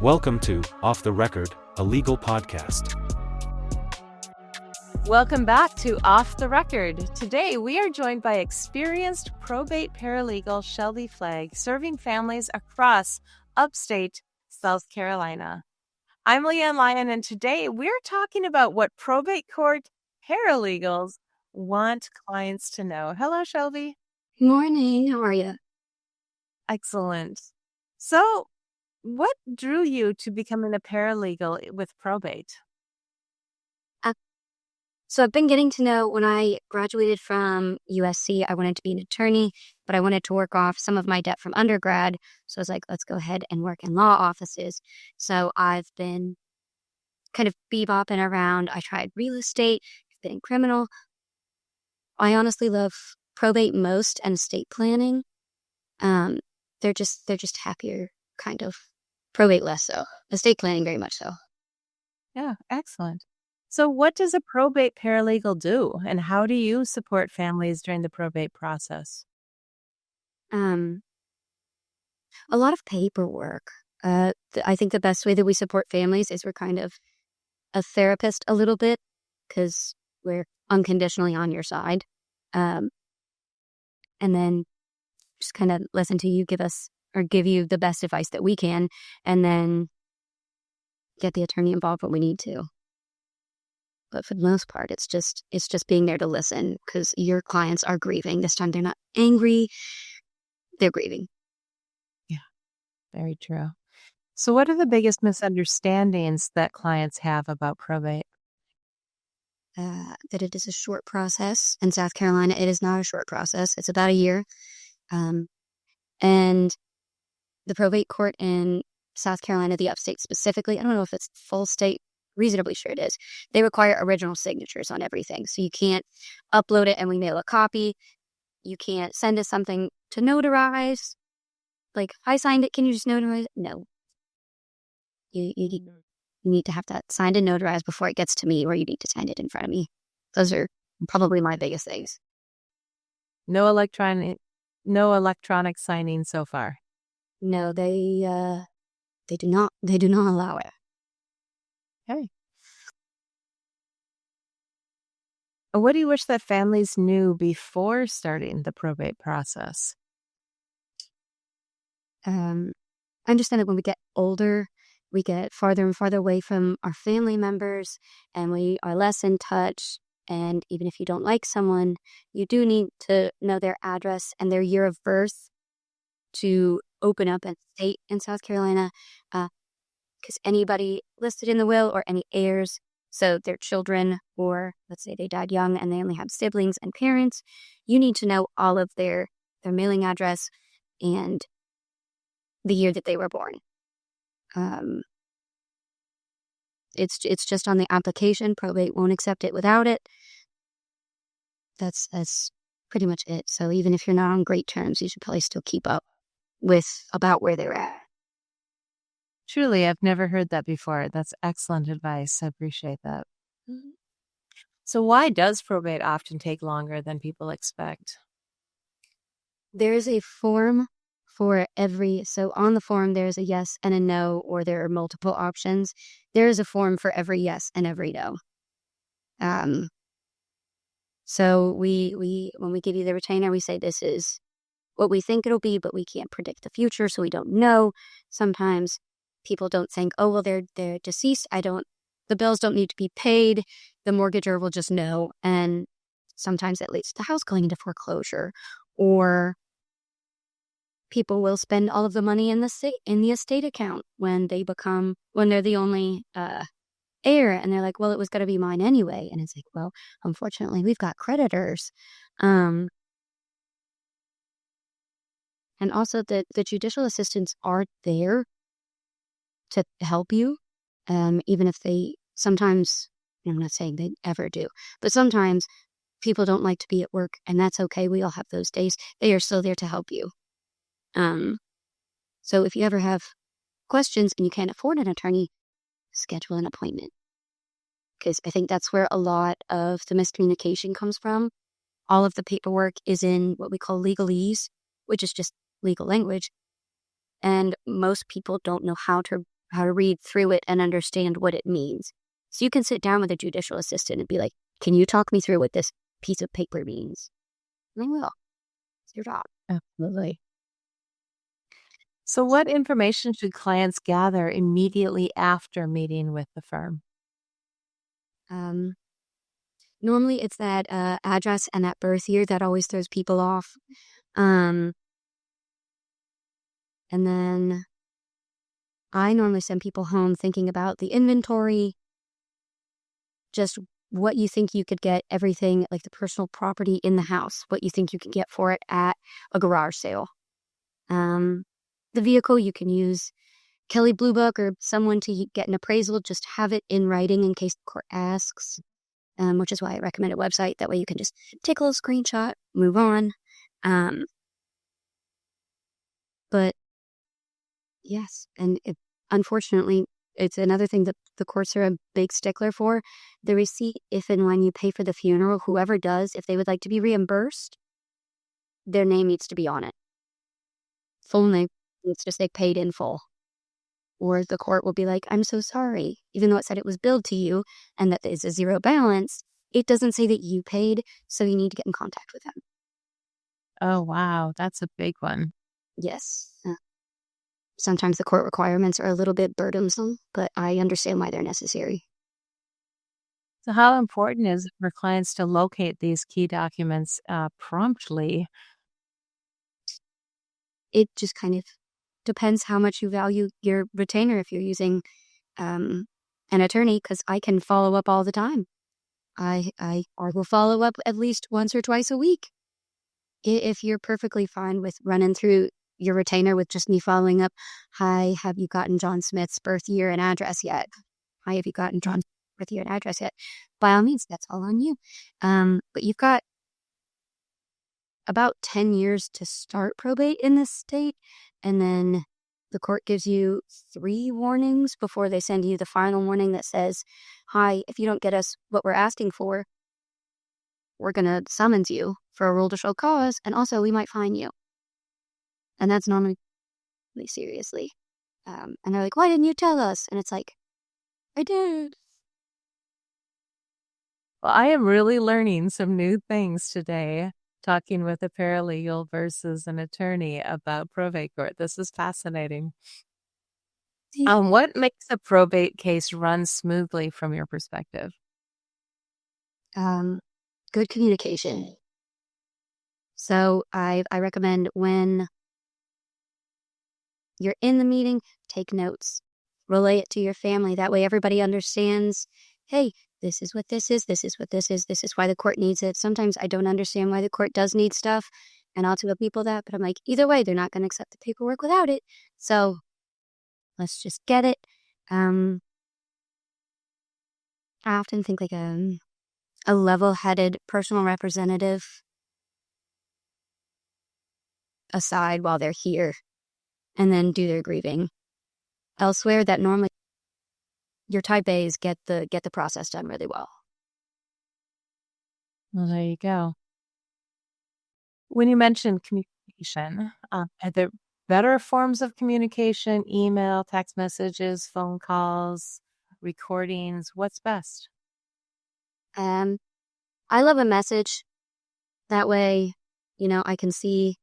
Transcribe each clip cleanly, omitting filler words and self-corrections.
Welcome to Off the Record, a legal podcast. Welcome back to Off the Record. Today, we are joined by experienced probate paralegal Shelby Flagg, serving families across upstate South Carolina. I'm Leanne Lyon, and today we're talking about what probate court paralegals want clients to know. Hello, Shelby. Good morning. How are you? Excellent. So, what drew you to becoming a paralegal with probate? So I've been getting to know, when I graduated from USC, I wanted to be an attorney, but I wanted to work off some of my debt from undergrad. So I was like, let's go ahead and work in law offices. So I've been kind of bebopping around. I tried real estate, I've been in criminal. I honestly love probate most and estate planning. They're just happier, kind of. Probate less so. Estate planning very much so. Yeah, excellent. So what does a probate paralegal do, and how do you support families during the probate process? A lot of paperwork. I think the best way that we support families is we're kind of a therapist a little bit, because we're unconditionally on your side. And then just kind of listen to you, give you the best advice that we can, and then get the attorney involved when we need to. But for the most part, it's just being there to listen, because your clients are grieving. This time they're not angry, they're grieving. Yeah, very true. So what are the biggest misunderstandings that clients have about probate? That it is a short process. In South Carolina, it is not a short process. It's about a year. And the probate court in South Carolina, the upstate specifically, I don't know if it's full state, reasonably sure it is, they require original signatures on everything. So you can't upload it and we mail a copy. You can't send us something to notarize. Like, I signed it, can you just notarize it? No. You need to have that signed and notarized before it gets to me, or you need to sign it in front of me. Those are probably my biggest things. No electronic signing so far. No, they do not allow it. Okay. What do you wish that families knew before starting the probate process? I understand that when we get older, we get farther and farther away from our family members, and we are less in touch. And even if you don't like someone, you do need to know their address and their year of birth to open up an estate in South Carolina, because anybody listed in the will or any heirs, so their children, or let's say they died young and they only have siblings and parents, you need to know all of their mailing address and the year that they were born. It's just on the application. Probate won't accept it without it. That's pretty much it. So even if you're not on great terms, you should probably still keep up with about where they're at. Truly, I've never heard that before. That's excellent advice. I appreciate that. Mm-hmm. So why does probate often take longer than people expect? There's a form for so on the form, there's a yes and a no, or there are multiple options. There is a form for every yes and every no. So we when we give you the retainer, we say this is what we think it'll be, but we can't predict the future, so we don't know. Sometimes people don't think, oh, well, they're deceased. The bills don't need to be paid. The mortgager will just know. And sometimes it leads to the house going into foreclosure, or people will spend all of the money in the estate account when they're the only heir, and they're like, well, it was going to be mine anyway. And it's like, well, unfortunately, we've got creditors. And also the judicial assistants are there to help you, even if they sometimes, I'm not saying they ever do, but sometimes people don't like to be at work, and that's okay. We all have those days. They are still there to help you. So if you ever have questions and you can't afford an attorney, schedule an appointment. Because I think that's where a lot of the miscommunication comes from. All of the paperwork is in what we call legalese, which is just legal language. And most people don't know how to how to read through it and understand what it means. So you can sit down with a judicial assistant and be like, can you talk me through what this piece of paper means? And they will. It's your job. Absolutely. So, what information should clients gather immediately after meeting with the firm? Normally it's that address and that birth year that always throws people off. And then I normally send people home thinking about the inventory, just what you think you could get, everything like the personal property in the house, what you think you can get for it at a garage sale. The vehicle, you can use Kelly Blue Book or someone to get an appraisal, just have it in writing in case the court asks, which is why I recommend a website. That way you can just take a little screenshot, move on. But yes, and unfortunately, it's another thing that the courts are a big stickler for. The receipt, if and when you pay for the funeral, whoever does, if they would like to be reimbursed, their name needs to be on it. Full name needs to say paid in full. Or the court will be like, I'm so sorry. Even though it said it was billed to you and that there's a zero balance, it doesn't say that you paid, so you need to get in contact with them. Oh, wow. That's a big one. Yes. Sometimes the court requirements are a little bit burdensome, but I understand why they're necessary. So, how important is it for clients to locate these key documents promptly? It just kind of depends how much you value your retainer if you're using an attorney, because I can follow up all the time. I will follow up at least once or twice a week. If you're perfectly fine with running through your retainer with just me following up, hi, have you gotten John Smith's birth year and address yet? Hi, have you gotten John's birth year and address yet? By all means, that's all on you. But you've got about 10 years to start probate in this state, and then the court gives you 3 warnings before they send you the final warning that says, hi, if you don't get us what we're asking for, we're going to summons you for a rule to show cause, and also we might fine you. And that's normally seriously. And they're like, why didn't you tell us? And it's like, I did. Well, I am really learning some new things today, talking with a paralegal versus an attorney about probate court. This is fascinating. What makes a probate case run smoothly from your perspective? Good communication. So I recommend when you're in the meeting, take notes, relay it to your family. That way everybody understands, hey, this is what this is, this is what this is why the court needs it. Sometimes I don't understand why the court does need stuff, and I'll tell people that, but I'm like, either way, they're not going to accept the paperwork without it. So let's just get it. I often think like a level-headed personal representative aside while they're here, and then do their grieving. Elsewhere, that normally your type A's get the process done really well. Well, there you go. When you mentioned communication, are there better forms of communication? Email, text messages, phone calls, recordings? What's best? I love a message. That way, I can see.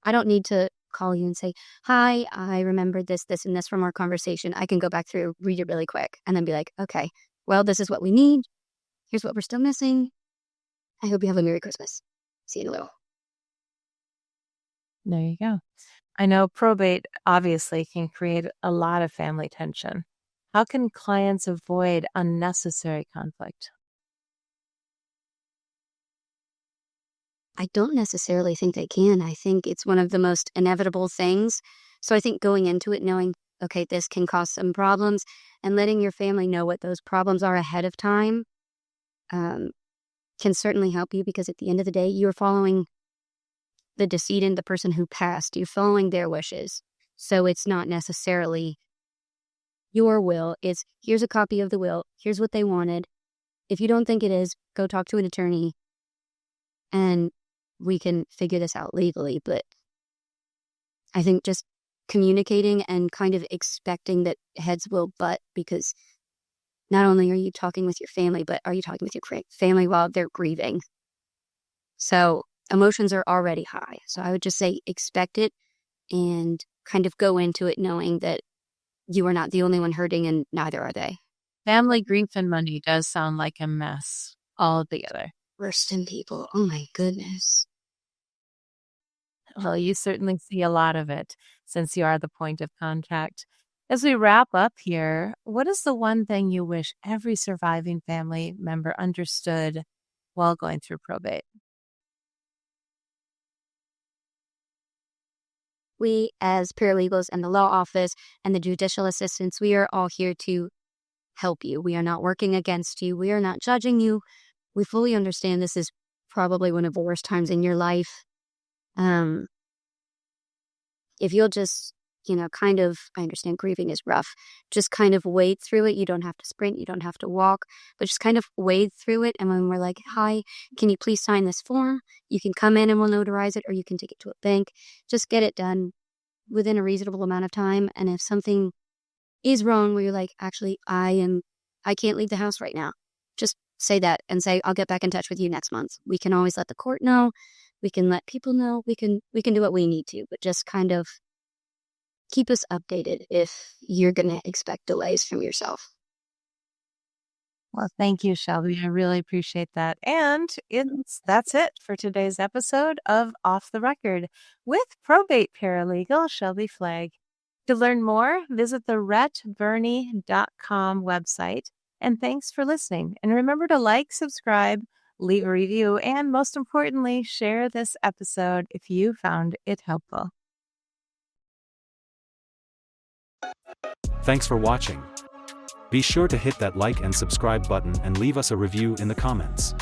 I don't need to call you and say, hi, I remembered this, and this from our conversation. I can go back through, read it really quick, and then be like, okay, well, this is what we need. Here's what we're still missing. I hope you have a Merry Christmas. See you in a little. There you go. I know probate obviously can create a lot of family tension. How can clients avoid unnecessary conflict? I don't necessarily think they can. I think it's one of the most inevitable things. So I think going into it knowing, okay, this can cause some problems, and letting your family know what those problems are ahead of time can certainly help you, because at the end of the day, you're following the decedent, the person who passed. You're following their wishes. So it's not necessarily your will. It's here's a copy of the will. Here's what they wanted. If you don't think it is, go talk to an attorney and we can figure this out legally. But I think just communicating and kind of expecting that heads will butt, because not only are you talking with your family, but are you talking with your family while they're grieving? So emotions are already high. So I would just say expect it and kind of go into it knowing that you are not the only one hurting, and neither are they. Family grief and money does sound like a mess altogether. Worse than people. Oh my goodness. Well, you certainly see a lot of it since you are the point of contact. As we wrap up here, what is the one thing you wish every surviving family member understood while going through probate? We, as paralegals and the law office and the judicial assistants, we are all here to help you. We are not working against you. We are not judging you. We fully understand this is probably one of the worst times in your life. If you'll just, kind of, I understand grieving is rough. Just kind of wade through it. You don't have to sprint. You don't have to walk, but just kind of wade through it. And when we're like, hi, can you please sign this form? You can come in and we'll notarize it, or you can take it to a bank. Just get it done within a reasonable amount of time. And if something is wrong where you're like, actually, I can't leave the house right now, just say that and say, I'll get back in touch with you next month. We can always let the court know. We can let people know. We can do what we need to, but just kind of keep us updated if you're going to expect delays from yourself. Well, thank you, Shelby. I really appreciate that. And that's it for today's episode of Off the Record with probate paralegal Shelby Flagg. To learn more, visit the rhettburney.com website. And thanks for listening. And remember to like, subscribe, leave a review, and most importantly, share this episode if you found it helpful. Thanks for watching. Be sure to hit that like and subscribe button and leave us a review in the comments.